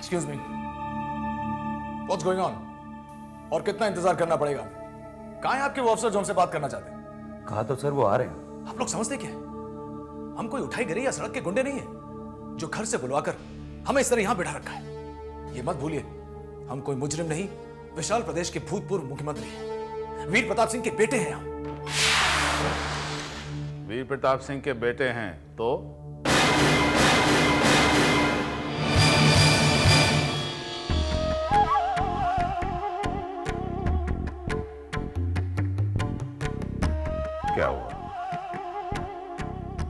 Excuse me, what's going on? और कितना इंतजार करना पड़ेगा? कहाँ है आपके वो अफसर जो हमसे बात करना चाहते हैं? कहा तो सर वो आ रहे हैं। आप लोग समझते क्या है? हम कोई उठाई गिरी या सड़क के गुंडे नहीं है जो घर से बुलवाकर हमें इस तरह यहां बिठा रखा है। ये मत भूलिए, हम कोई मुजरिम नहीं, विशाल प्रदेश के भूतपूर्व मुख्यमंत्री हैं, वीर प्रताप सिंह के बेटे हैं हम। वीर प्रताप सिंह के बेटे हैं तो क्या हुआ?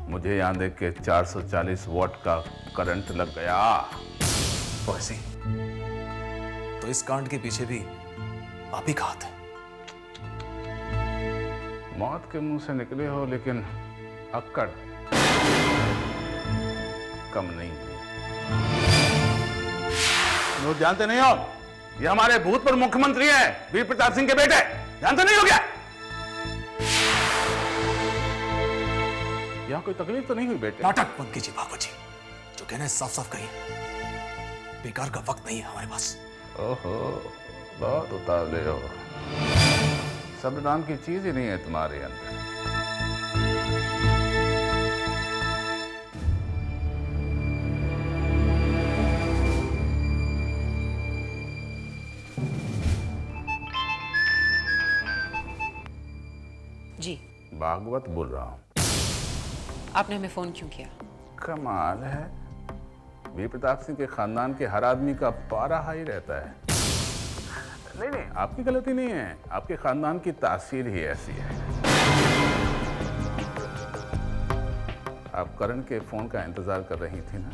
मुझे यहां देख के 440 वॉट का करंट लग गया। वैसे तो इस कांड के पीछे भी आप ही का हाथ है। मौत के मुंह से निकले हो, लेकिन अक्कड़ कम नहीं हुई। लोग जानते नहीं हो, ये हमारे भूतपूर्व मुख्यमंत्री हैं, वीर प्रताप सिंह के बेटे। जानते नहीं हो क्या? यहां कोई तकलीफ तो नहीं हुई बेटे? नाटक बंद कीजिए भागवत जी, जो कहना है साफ साफ कहिए। बेकार का वक्त नहीं है हमारे पास। ओहो, बहुत उतावले हो। सब्र नाम की चीज ही नहीं है तुम्हारे अंदर। जी, भागवत बोल रहा हूं। आपने हमें फोन क्यों किया? कमाल है, वीर प्रताप सिंह के खानदान के हर आदमी का पारा हाई रहता है। नहीं नहीं, आपकी गलती नहीं है, आपके खानदान की तासीर ही ऐसी है। आप करण के फोन का इंतजार कर रही थी ना?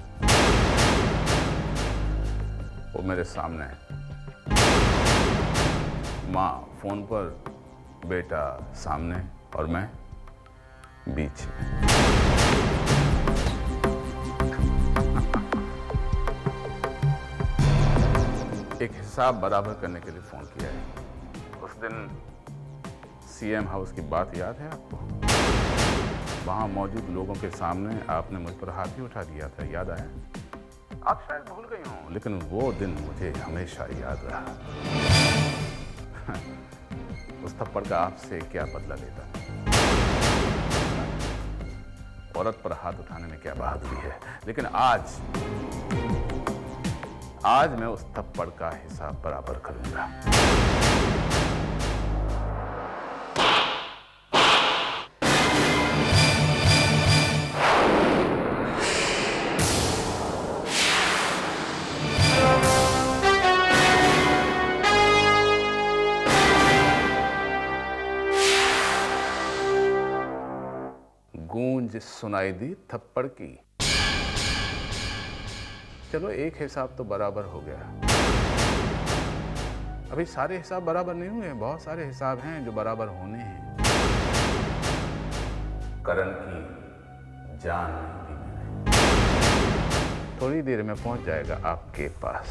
वो मेरे सामने है। माँ फोन पर, बेटा सामने और मैं बीच में। एक हिसाब बराबर करने के लिए फोन किया है। उस दिन सीएम हाउस की बात याद है आपको? वहां मौजूद लोगों के सामने आपने मुझ पर हाथ भी उठा दिया था, याद आया? आप शायद भूल गई हों, लेकिन वो दिन मुझे हमेशा याद रहा। उस थप्पड़ का आपसे क्या बदला लेता? औरत पर हाथ उठाने में क्या बहादुरी है, लेकिन आज मैं उस थप्पड़ का हिसाब बराबर करूंगा। गूंज सुनाई दी थप्पड़ की। चलो एक हिसाब तो बराबर हो गया। अभी सारे हिसाब बराबर नहीं हुए, बहुत सारे हिसाब हैं जो बराबर होने हैं। करण की जान नहीं दी मैंने। थोड़ी देर में पहुंच जाएगा आपके पास।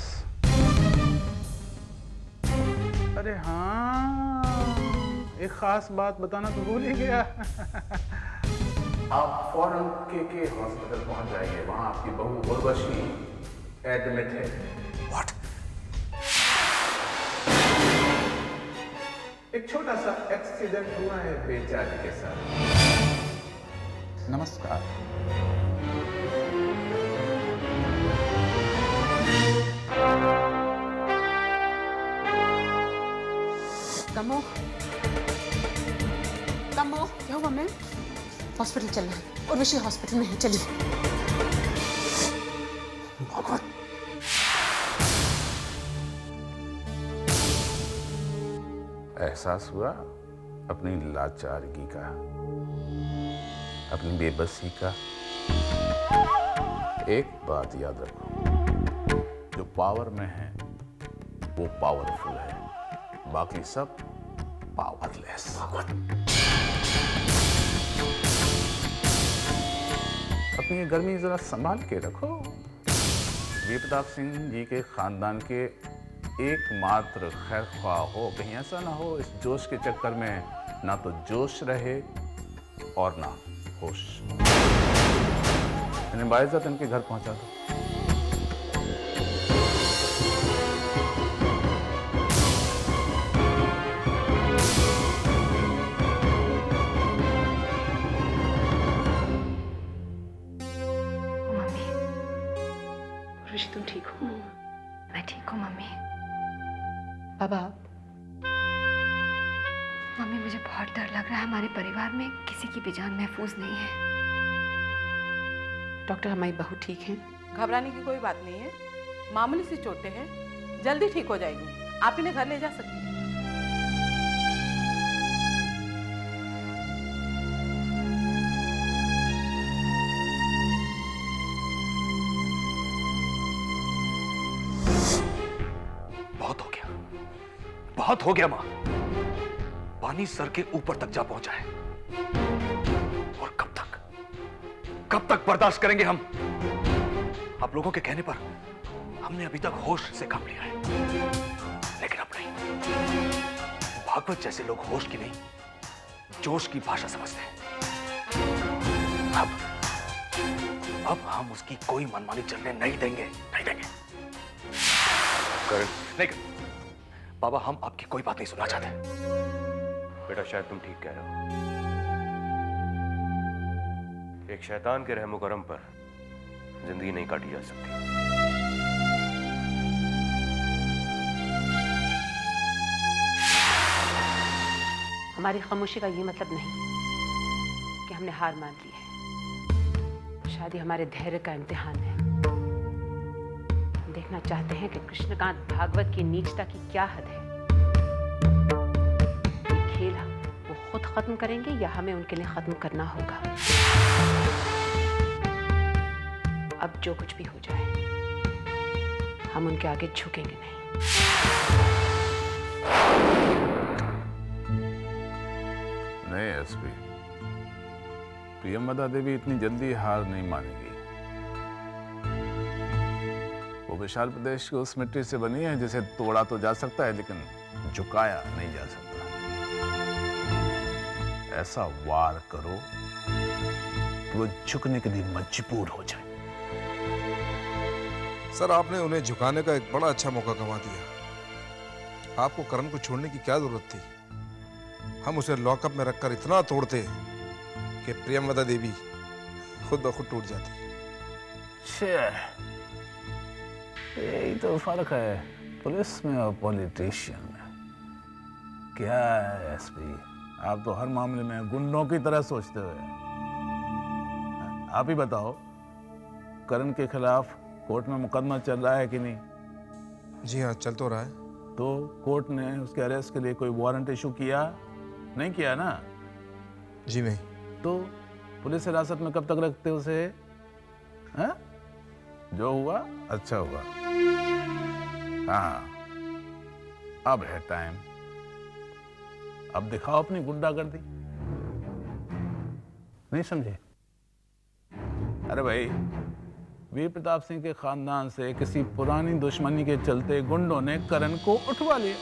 अरे हाँ, एक खास बात बताना तो भूल ही गया। आप फौरन के हॉस्पिटल पहुंच जाइए, वहां आपकी बहू उर्वशी एडमिट है। What? एक छोटा सा एक्सीडेंट हुआ है बेचारी के साथ। नमस्कार। कमो, क्या हुआ मैम? हॉस्पिटल चलना है, उर्वशी हॉस्पिटल में है, चलिए। एहसास हुआ अपनी लाचारगी का, अपनी बेबसी का। एक बात याद रखो, जो पावर में है वो पावरफुल है, बाकी सब पावरलेस। अपनी ये गर्मी जरा संभाल के रखो। वीर प्रताप सिंह जी के खानदान के एकमात्र खैर ख्वाह हो, कहीं ऐसा ना हो इस जोश के चक्कर में ना तो जोश रहे और ना होश। इन्हें बाइज्जत इनके घर पहुंचा दो। बाबा, मम्मी मुझे बहुत डर लग रहा है। हमारे परिवार में किसी की भी जान महफूज नहीं है। डॉक्टर हमारी बहू ठीक है? घबराने की कोई बात नहीं है, मामूली सी चोटें हैं, जल्दी ठीक हो जाएगी। आप इन्हें घर ले जा सकती हैं। बहुत हो गया मां। पानी सर के ऊपर तक जा पहुंचा है और कब तक बर्दाश्त करेंगे हम? आप लोगों के कहने पर हमने अभी तक होश से काम लिया है, लेकिन अब नहीं। भागवत जैसे लोग होश की नहीं, जोश की भाषा समझते हैं। अब हम उसकी कोई मनमानी चलने नहीं देंगे। नहीं बाबा, हम आपकी कोई बात नहीं सुनना चाहते। बेटा शायद तुम ठीक कह रहे हो। एक शैतान के रहमो करम पर जिंदगी नहीं काटी जा सकती। हमारी खामोशी का ये मतलब नहीं कि हमने हार मान ली है। शादी हमारे धैर्य का इम्तिहान है। हम देखना चाहते हैं कि कृष्णकांत भागवत की नीचता की क्या हद है। ये खेल वो खुद खत्म करेंगे या हमें उनके लिए खत्म करना होगा। अब जो कुछ भी हो जाए, हम उनके आगे झुकेंगे नहीं। नहीं एसपी, प्रियंवदा देवी इतनी जल्दी हार नहीं मानेगी। वो विशाल प्रदेश की उस मिट्टी से बनी है जिसे तोड़ा तो जा सकता है लेकिन झुकाया नहीं जा सकता। ऐसा वार करो कि वो झुकने के लिए मजबूर हो जाए। सर, आपने उन्हें झुकाने का एक बड़ा अच्छा मौका गंवा दिया। आपको करण को छोड़ने की क्या जरूरत थी? हम उसे लॉकअप में रखकर इतना तोड़ते कि प्रियंवदा देवी खुद ब खुद टूट जाती। यही तो फर्क है पुलिस में और पॉलिटिशियन में। क्या है एसपी, आप तो हर मामले में गुंडों की तरह सोचते हो। आप ही बताओ, करण के खिलाफ कोर्ट में मुकदमा चल रहा है कि नहीं? जी हाँ, चल तो रहा है। तो कोर्ट ने उसके अरेस्ट के लिए कोई वारंट इशू किया? नहीं किया ना? जी नहीं। तो पुलिस हिरासत में कब तक रखते उसे? हैं? जो हुआ अच्छा हुआ। हाँ, अब है टाइम। अब दिखाओ अपनी गुंडागर्दी। नहीं समझे? अरे भाई, वीर प्रताप सिंह के खानदान से किसी पुरानी दुश्मनी के चलते गुंडों ने करण को उठवा लिया।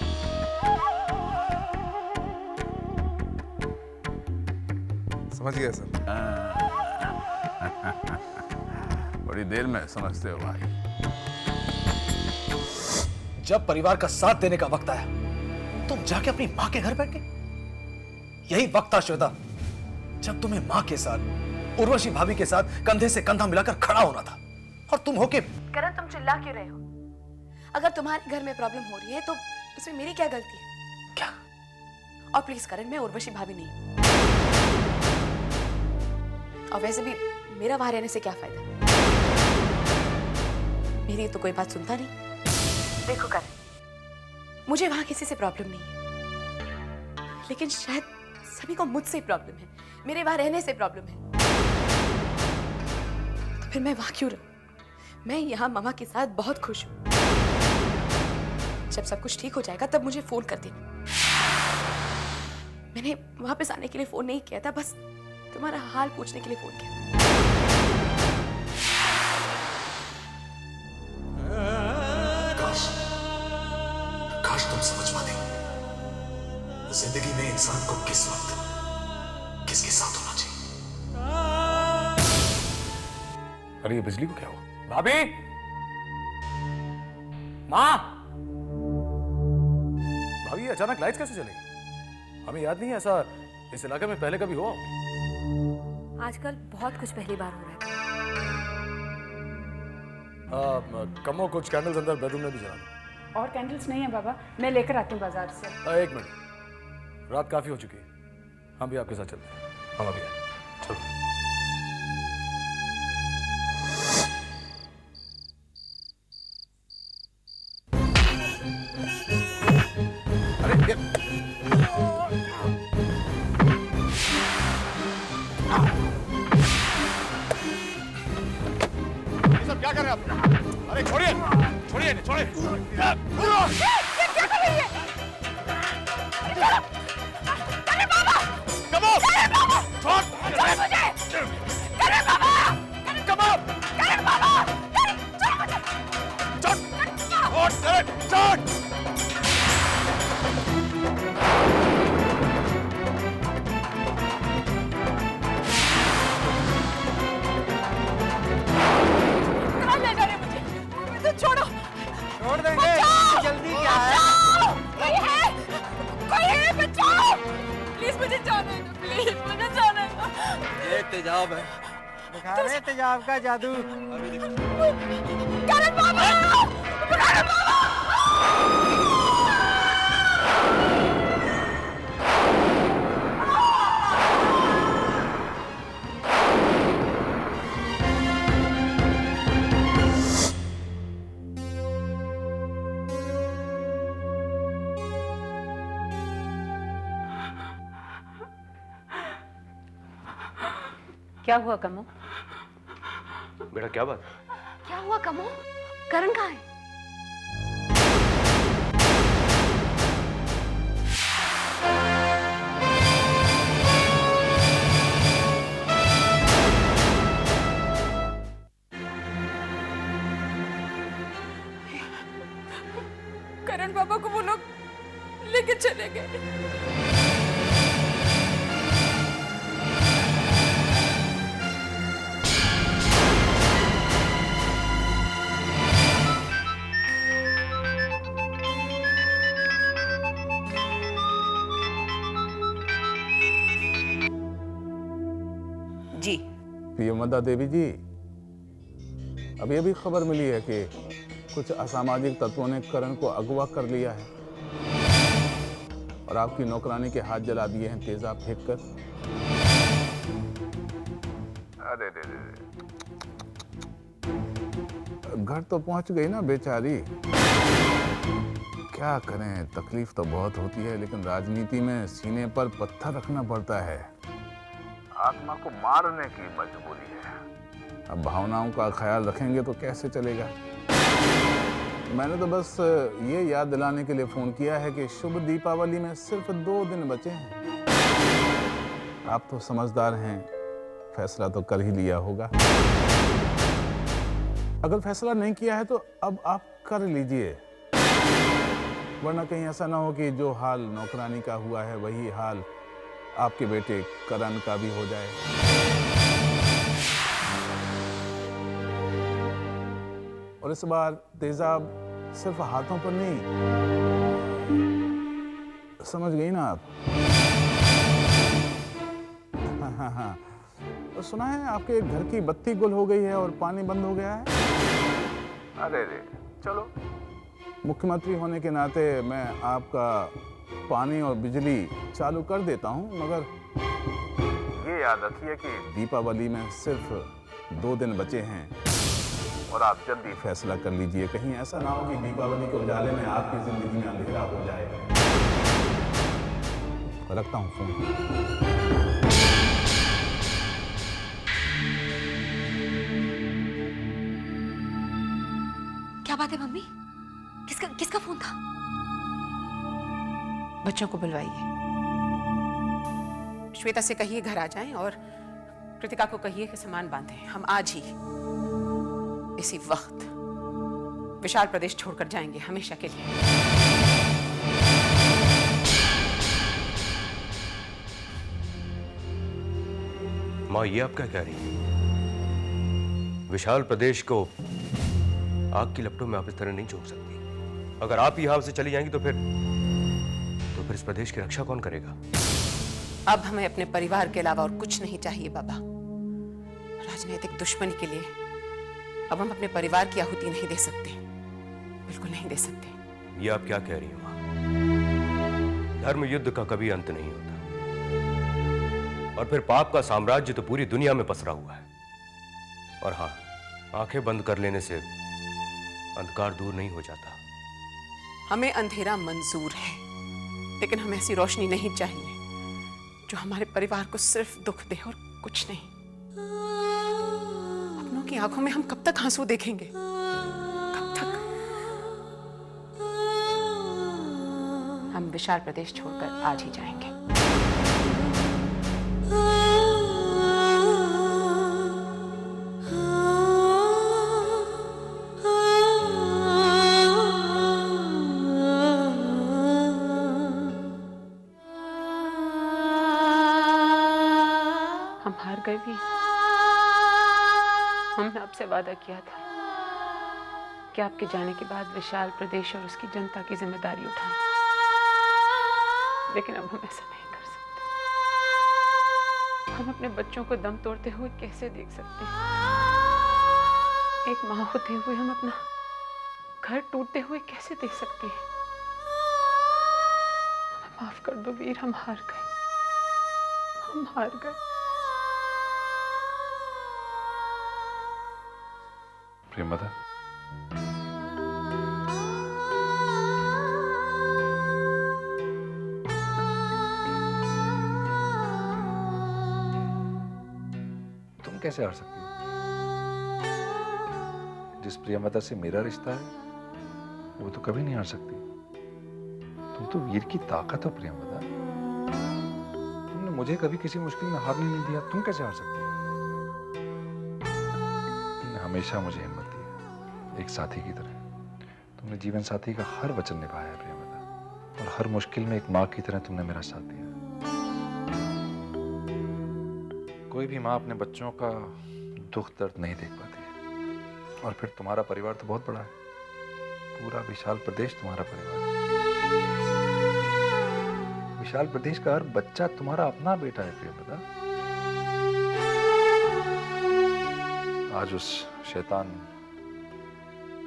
समझ गया सर। बड़ी देर में समझते हो भाई। जब परिवार का साथ देने का वक्त आया, तुम जाके अपनी मां के घर बैठ गए। यही वक्त था श्वेता, जब तुम्हें मां के साथ, उर्वशी भाभी के साथ कंधे से कंधा मिलाकर खड़ा होना था। और तुम होके करण, तुम चिल्ला क्यों रहे हो? अगर तुम्हारे घर में प्रॉब्लम हो रही है तो इसमें मेरी क्या गलती है? क्या? और प्लीज करण, मैं उर्वशी भाभी नहीं। और वैसे भी मेरा वहां रहने से क्या फायदा? मेरी तो कोई बात सुनता नहीं। देखो करण, मुझे वहां किसी से प्रॉब्लम नहीं है, लेकिन शायद सभी को मुझसे प्रॉब्लम है, मेरे वहां रहने से प्रॉब्लम है। तो फिर मैं वहां क्यों रहूं? मैं यहाँ मामा के साथ बहुत खुश हूँ। जब सब कुछ ठीक हो जाएगा तब मुझे फोन कर देना। मैंने वापस आने के लिए फोन नहीं किया था, बस तुम्हारा हाल पूछने के लिए फोन किया। काश तुम समझ पाते जिंदगी में इंसान को किस वक्त किसके साथ होना चाहिए। अरे ये बिजली को क्या हुआ? भाभी, मां, भाभी अचानक लाइट्स कैसे चली? हमें याद नहीं है ऐसा इस इलाके में पहले कभी हुआ? आजकल बहुत कुछ पहली बार हो रहा है। कमो कुछ कैंडल्स अंदर बेडरूम में भी जला दो। और कैंडल्स नहीं है बाबा, मैं लेकर आती हूँ बाजार से। एक मिनट, रात काफी हो चुकी है, हम भी आपके साथ चलते हैं। हम अभी आए, चलो। क्या कर रहे हैं आप? अरे छोड़िए, छोड़िए, छोड़िए। क्या कर रही है? करे बाबा! कमो! करे बाबा! छोड़! छोड़ मुझे! करे बाबा! कमो! करे बाबा! छोड़ मुझे! छोड़! छोड़! छोड़! कहाँ ले जा रहे मुझे? मुझे छोड़ो! छोड़ देंगे, जल्दी क्या है? कोई है, बचाओ! प्लीज मुझे जाने दो, प्लीज मुझे जाने दो। ये तेजाब है, दिखा रहे तेजाब का जादू। करण बाबा! करण बाबा! क्या हुआ कमो? बेटा क्या बात? क्या हुआ कमो? करण कहाँ है? करण बाबा को वो लोग लेके चले गए। जी प्रियमदा देवी जी, अभी अभी खबर मिली है कि कुछ असामाजिक तत्वों ने करण को अगवा कर लिया है और आपकी नौकरानी के हाथ जला दिए हैं तेजाब फेंक कर। अरे रे रे, घर तो पहुंच गई ना बेचारी। क्या करें, तकलीफ तो बहुत होती है, लेकिन राजनीति में सीने पर पत्थर रखना पड़ता है। आत्मा को मारने की मजबूरी है। अब भावनाओं का ख्याल रखेंगे तो कैसे चलेगा। मैंने तो बस ये याद दिलाने के लिए फोन किया है कि शुभ दीपावली में सिर्फ 2 दिन बचे हैं। आप तो समझदार हैं, फैसला तो कर ही लिया होगा। अगर फैसला नहीं किया है तो अब आप कर लीजिए, वरना कहीं ऐसा ना हो कि जो हाल नौकरानी का हुआ है वही हाल आपके बेटे करण का भी हो जाए। और इस बार तेजाब सिर्फ हाथों पर नहीं, समझ गई ना आप? हाँ। तो सुना है आपके घर की बत्ती गुल हो गई है और पानी बंद हो गया है। अरे रे, चलो, मुख्यमंत्री होने के नाते मैं आपका पानी और बिजली चालू कर देता हूं, मगर ये याद रखिए कि दीपावली में सिर्फ 2 दिन बचे हैं और आप जल्दी फैसला कर लीजिए। कहीं ऐसा ना हो कि दीपावली के उजाले में आपकी जिंदगी में अंधेरा हो जाए। रखता हूं फोन। क्या बात है मम्मी? किसका फोन था? बच्चों को बुलवाइए, श्वेता से कहिए घर आ जाएं और कृतिका को कहिए कि सामान बांधें। हम आज ही इसी वक्त विशाल प्रदेश छोड़कर जाएंगे हमेशा के लिए। माँ, ये आप क्या कह रही हैं? विशाल प्रदेश को आग की लपटों में आप इस तरह नहीं छोड़ सकती। अगर आप यहां से चली जाएंगी तो फिर इस प्रदेश की रक्षा कौन करेगा? अब हमें अपने परिवार के अलावा और कुछ नहीं चाहिए बाबा। राजनीतिक दुश्मनी के लिए अब हम अपने परिवार की आहुति नहीं दे सकते, बिल्कुल नहीं दे सकते। ये आप क्या कह रही हैं मां? धर्म युद्ध का कभी अंत नहीं होता, और फिर पाप का साम्राज्य तो पूरी दुनिया में पसरा हुआ है। और हाँ, आंखें बंद कर लेने से अंधकार दूर नहीं हो जाता। हमें अंधेरा मंजूर है, लेकिन हमें ऐसी रोशनी नहीं चाहिए जो हमारे परिवार को सिर्फ दुख दे और कुछ नहीं। अपनों की आंखों में हम कब तक आंसू देखेंगे? कब तक? हम विशाल प्रदेश छोड़कर आज ही जाएंगे। हम हार गए भी। हमने आपसे वादा किया था कि आपके जाने के बाद विशाल प्रदेश और उसकी जनता की जिम्मेदारी उठाएंगे, लेकिन अब हम ऐसा नहीं कर सकते। हम अपने बच्चों को दम तोड़ते हुए कैसे देख सकते हैं? एक माँ होते हुए हम अपना घर टूटते हुए कैसे देख सकते हैं? हमें माफ कर दो वीर, हम हार गए। हम हार गए। प्रियंवदा, तुम कैसे हार सकती हो? जिस प्रियंवदा से मेरा रिश्ता है वो तो कभी नहीं हार सकती। तुम तो वीर की ताकत हो प्रियंवदा। तुमने मुझे कभी किसी मुश्किल में हारने नहीं दिया, तुम कैसे हार सकती हो? तुमने हमेशा मुझे हिम्मत दी है, एक साथी की तरह। तुमने जीवन साथी का हर वचन निभाया है प्रियंवदा, और हर मुश्किल में एक माँ की तरह तुमने मेरा साथ दिया। कोई भी माँ अपने बच्चों का दुख दर्द नहीं देख पाती है, और फिर तुम्हारा परिवार तो बहुत बड़ा है। पूरा विशाल प्रदेश तुम्हारा परिवार है। विशाल प्रदेश का हर बच्चा तुम्हारा अपना बेटा है प्रियंवदा। आज उस शैतान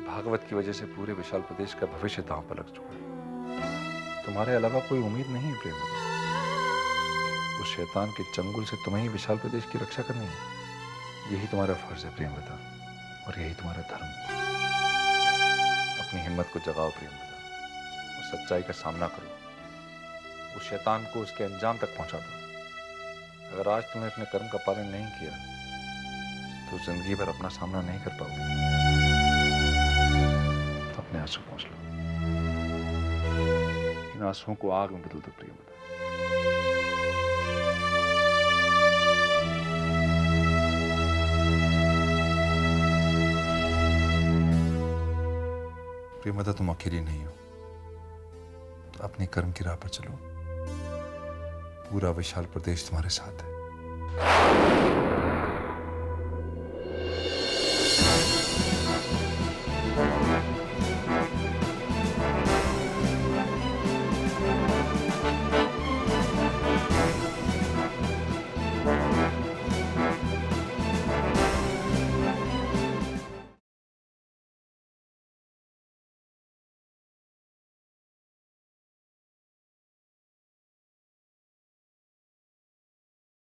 भागवत की वजह से पूरे विशाल प्रदेश का भविष्य दांव पर लग चुका है। तुम्हारे अलावा कोई उम्मीद नहीं है प्रियंवदा। उस शैतान के चंगुल से तुम्हें ही विशाल प्रदेश की रक्षा करनी है। यही तुम्हारा फर्ज है प्रियंवदा, और यही तुम्हारा धर्म। अपनी हिम्मत को जगाओ प्रियंवदा, और सच्चाई का सामना करो। उस शैतान को उसके अंजाम तक पहुंचा दो। अगर आज तुमने अपने कर्म का पालन नहीं किया तो जिंदगी भर अपना सामना नहीं कर पाओगे। अपने आंसू पहुंच लो, इन आंसुओं को आग में बदल दो प्रियंवदा। प्रियंवदा, तुम अकेली नहीं हो। अपने कर्म की राह पर चलो, पूरा विशाल प्रदेश तुम्हारे साथ है।